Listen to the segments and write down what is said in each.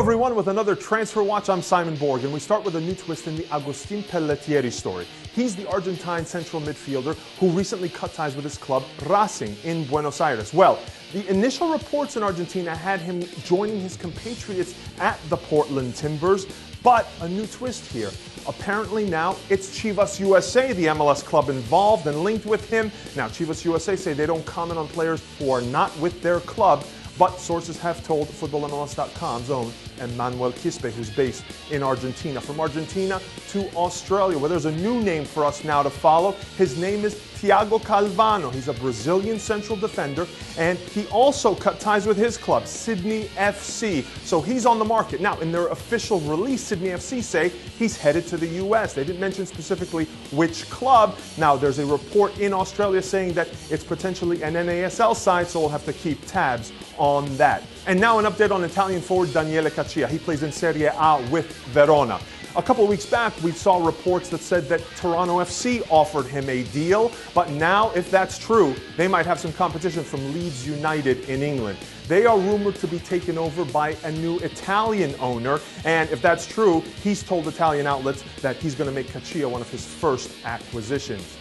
everyone, with another Transfer Watch. I'm Simon Borg, and we start with a new twist in the Agustin Pelletieri story. He's the Argentine central midfielder who recently cut ties with his club Racing in Buenos Aires. Well, the initial reports in Argentina had him joining his compatriots at the Portland Timbers, but a new twist here. Apparently now it's Chivas USA, the MLS club, involved and linked with him. Now, Chivas USA say they don't comment on players who are not with their club, but sources have told FootballMLS.com's own Emmanuel Quispe, who's based in Argentina. From Argentina to Australia, where there's a new name for us now to follow. His name is Thiago Calvano. He's a Brazilian central defender, and he also cut ties with his club, Sydney FC. So he's on the market. Now, in their official release, Sydney FC say he's headed to the US. They didn't mention specifically which club. Now, there's a report in Australia saying that it's potentially an NASL side, so we'll have to keep tabs on that. And now an update on Italian forward Daniele Caccia. He plays in Serie A with Verona. A couple of weeks back, we saw reports that said that Toronto FC offered him a deal, but now, if that's true, they might have some competition from Leeds United in England. They are rumored to be taken over by a new Italian owner, and if that's true, he's told Italian outlets that he's going to make Caccia one of his first acquisitions.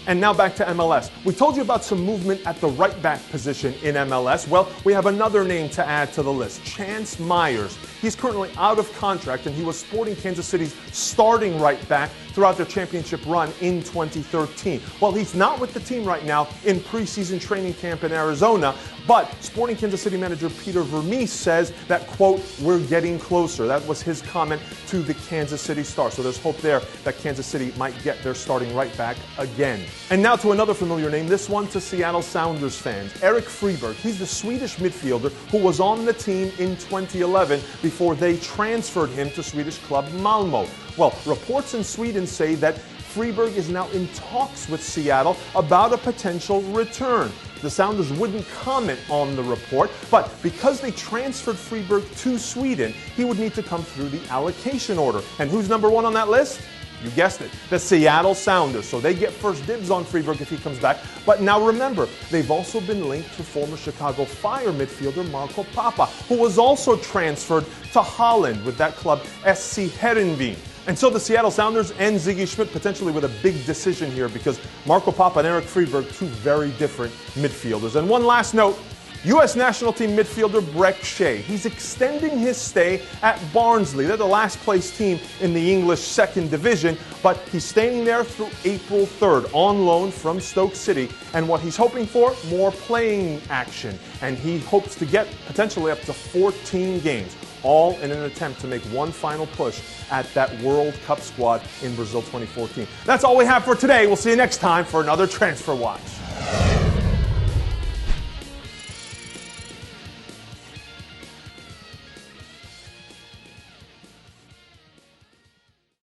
And now back to MLS. We told you about some movement at the right back position in MLS. Well, we have another name to add to the list, Chance Myers. He's currently out of contract, and he was Sporting Kansas City's starting right back throughout their championship run in 2013. Well, he's not with the team right now in preseason training camp in Arizona, but Sporting Kansas City manager Peter Vermes says that, quote, we're getting closer. That was his comment to the Kansas City Star. So there's hope there that Kansas City might get their starting right back again. And now to another familiar name, this one to Seattle Sounders fans, Eric Freeberg. He's the Swedish midfielder who was on the team in 2011 before they transferred him to Swedish club Malmo. Well, reports in Sweden say that Freeberg is now in talks with Seattle about a potential return. The Sounders wouldn't comment on the report, but because they transferred Freeberg to Sweden, he would need to come through the allocation order. And who's number one on that list? You guessed it, the Seattle Sounders. So they get first dibs on Freeberg if he comes back. But now remember, they've also been linked to former Chicago Fire midfielder Marco Papa, who was also transferred to Holland with that club SC Heerenveen. And so the Seattle Sounders and Ziggy Schmidt potentially with a big decision here, because Marco Papa and Eric Freeberg, two very different midfielders. And one last note, U.S. national team midfielder Brek Shea. He's extending his stay at Barnsley. They're the last place team in the English second division, but he's staying there through April 3rd on loan from Stoke City. And what he's hoping for, more playing action. And he hopes to get potentially up to 14 games, all in an attempt to make one final push at that World Cup squad in Brazil 2014. That's all we have for today. We'll see you next time for another Transfer Watch.